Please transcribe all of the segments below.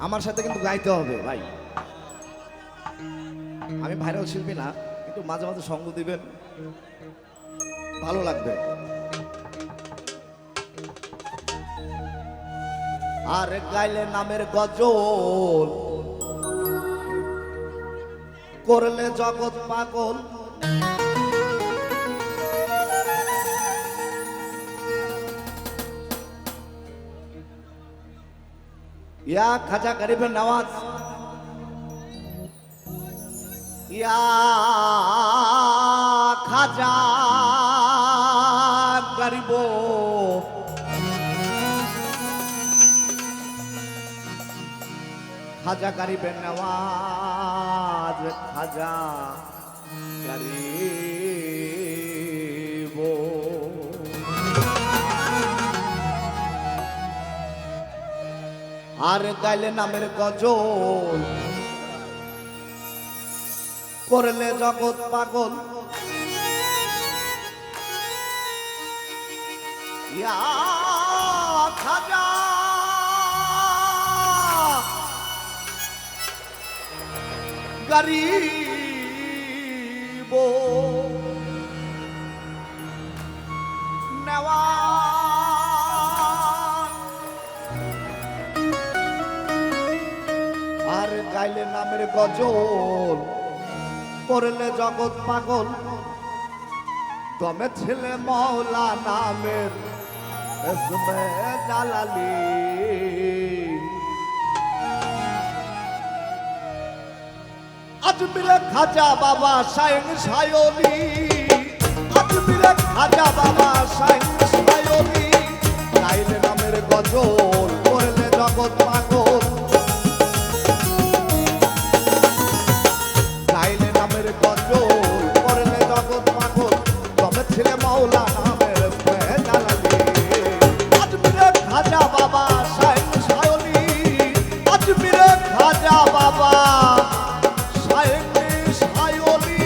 আমার সাথে কিন্তু গাইতে হবে ভাই। আমি ভাইরাল শিল্পী না, কিন্তু মাঝে মাঝে সঙ্গ দিবেন, ভালো লাগবে। আর গাইলে নামের গজল, করলে জগৎ পাগল। ইয়া খাজা গরিবের নওয়াজ, ইয়া খাজা গরিব, খাজা গরিবের নওয়াজ, খাজা গরিব। আর গাইলে নামের গজল, করলে জগৎ পাগল। ইয়া খাজা গরিব নওয়াজ। আর গাইলে নামের গজল, করলে জগৎ পাগল। দমে ছেলে মৌলা নামের ইসমে জালালি। আজমিরে খাজা বাবা শাইন সায়লি, আজমিরে খাজা বাবা শাইন সায়লি। গাইলে নামের গজল, করলে জগৎ পাগল। গাইলে নামের গজল, করলে জগৎ পাগল। তবে ছেলে মাওলা নামের জালালি। আজমিরে খাজা বাবা শাইন সায়লি, আজমিরে খাজা বাবা শাইন সায়লি।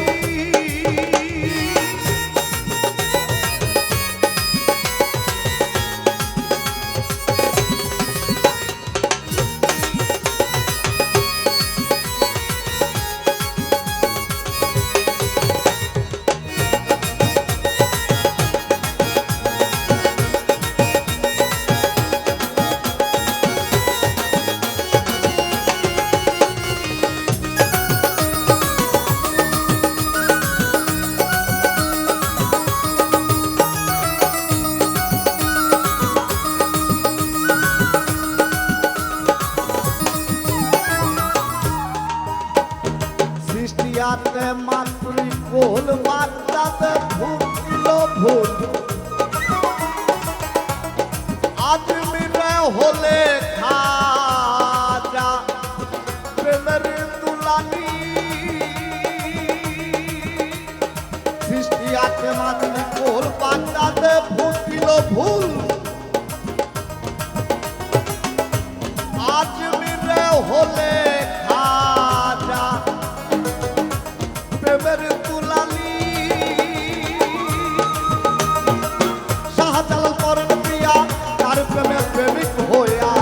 সৃষ্টিয়াতে মাতৃ কোল, মাতাতে ভুল ভুল। আজমিরে হলে খাজা প্রেমের তুলানি। সৃষ্টিয়াতে মাতৃ কোল, মাতাতে ভুল ভুল। আজমিরে হলে খাজা প্রেমের তুলানি। শাহজালাল করেন প্রিয়া, তার প্রেমে প্রেমিক হইয়া।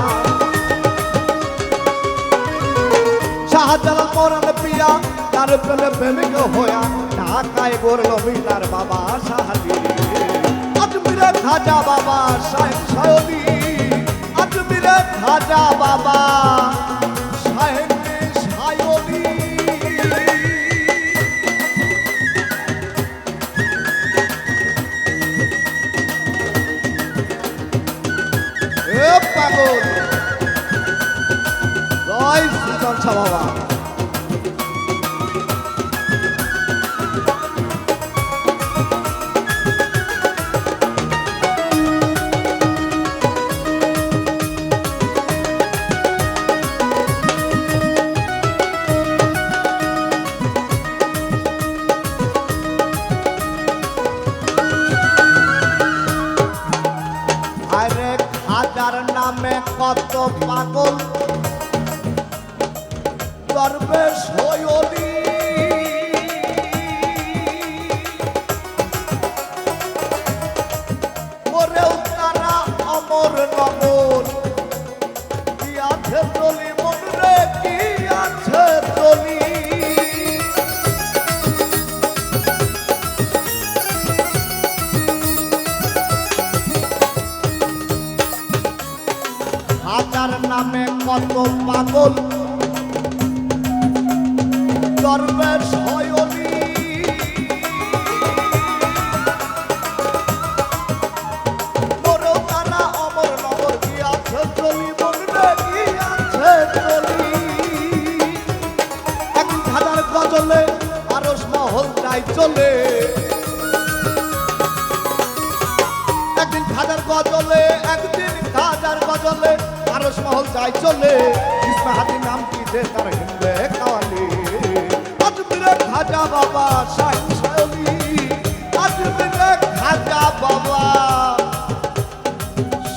শাহজালাল করেন প্রিয়া, তার প্রেমে প্রেমিক হইয়া। ঢাকায় গড়ল মিনার বাবা শাহজি। আজমিরে খাজা বাবা শাইন সায়লি, আজমিরে খাজা বাবা শাইন সায়লি। পাগল জয় শ্রীকান্ত বাবা। আরে খাজার নামে কত পাগল, দরবেশ হইলি। মরেও তারা অমর নগর, দিয়াছে চলি মন নামে কত পাগল দরবেশ হয় অলি। মরেও তারা অমর নগর গিয়াছে চলি, মনরে গিয়াছে চলি। একদিন হাজার গজলে আরশ মহল যাই চলে, একদিন হাজার গজলে, একদিন হাজার গজলে আরশ মহল যাই চলে। ইসমাহাদি নাম কি দে তার হিন্দে কাওয়ালি। আজমিরে খাজা বাবা শাইন শায়লি, আজমিরে খাজা বাবা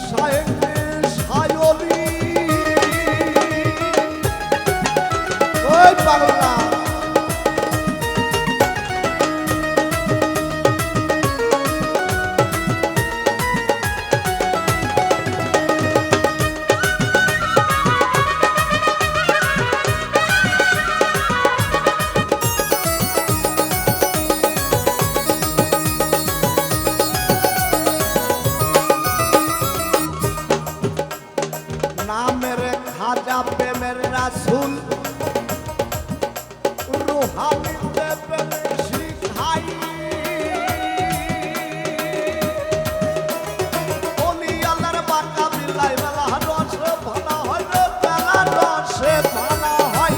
শাইন শায়লি। ওই বাংলা নামের খাজা প্রেমের রাসূল রুহানিতে প্রেম শিখাই। ওলি আল্লাহর বাঁকা বিলাই বেলা রসে ভানা হয় রে, বেলা রসে ভানা হয়।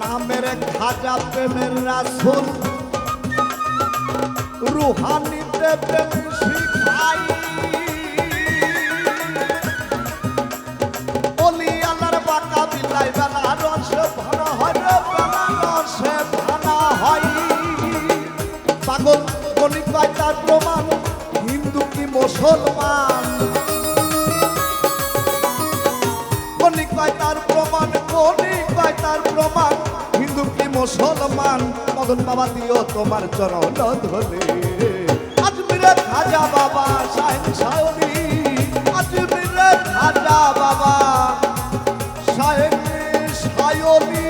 নামের খাজা প্রেমের রাসূল রুহানিতে প্রেম শিখাই। ওলি আল্লাহর বাঁকা বিলাই বেলা রসে ভানা হয় রে, বেলা রসে ভানা হয়। পাগল গণিক পায় তার প্রমাণ, হিন্দু কি মুসলমান। গণিক পায় তার প্রমাণ, গণিক পায় তার প্রমাণ, হিন্দু কি মুসলমান। মদন বাবা দিও তোমার চরণ ধরে, আজমিরে খাজা বাবা শাইন শায়লি, আজমিরে খাজা বাবা শাইন শায়লি।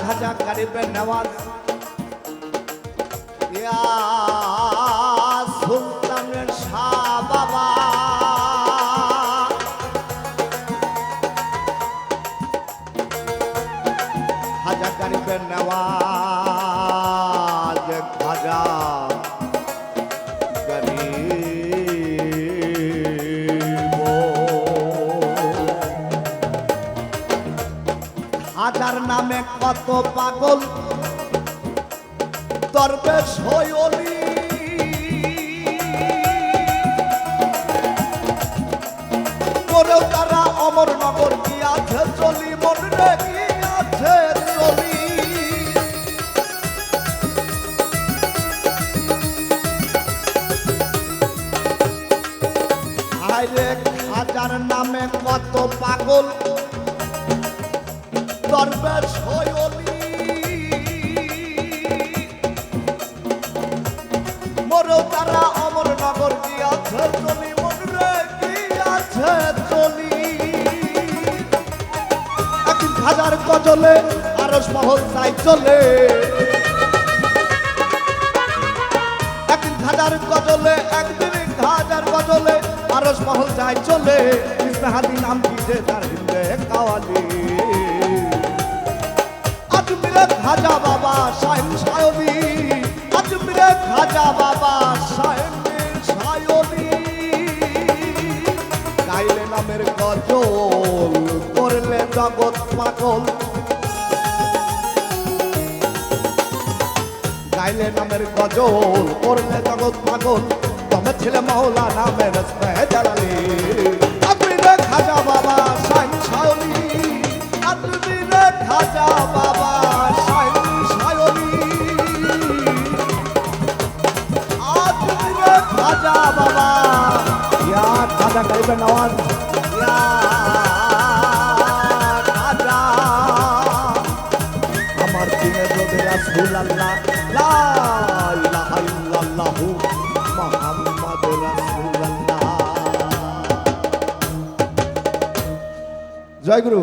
খাজা গরিবের নওয়াজ, ইয়া সুলতানের শাহ বাবা। খাজা গরিবের নওয়াজ, খাজা হাজার নামে কত পাগল দরবেশ হয় অলি। করেও তারা অমর নগর গিয়াছে চলি, মনরে গিয়াছে চলি। হায়রে হাজার নামে কত পাগল দরবেশ হয় অলি। মরেও তারা অমর নগর গিয়াছে চলি, মনরে গিয়াছে চলি। একদিন হাজার গজলে আরশ মহল যাই চলে, একদিন হাজার গজলে, একদিন হাজার গজলে আরশ মহল যাই চলে। ইসমাহাদি নাম কি যে তার হিন্দে কাওয়ালি। আজমিরে খাজা বাবা শাইন শায়লি, আজমিরে খাজা বাবা শাইন শায়লি। গাইলে নামের গজল করলে জগৎ পাগল গাইলে নামের গজল করলে জগৎ পাগল তুমি ছিলে মৌলা নামের জালালি আজমিরে খাজা বাবা শাইন শায়লি আজমিরে খাজা বাবা শাইন শায়লি আজমিরে খাজা বাবা ইয়া খাজা গাইবে নওয়াজ ইয়া খাজা আমার দিনে যদি রাসূলুল্লাহ লা ইলাহা ইল্লাল্লাহু মুহাম্মাদুর রাসূলুল্লাহ জয় গুরু।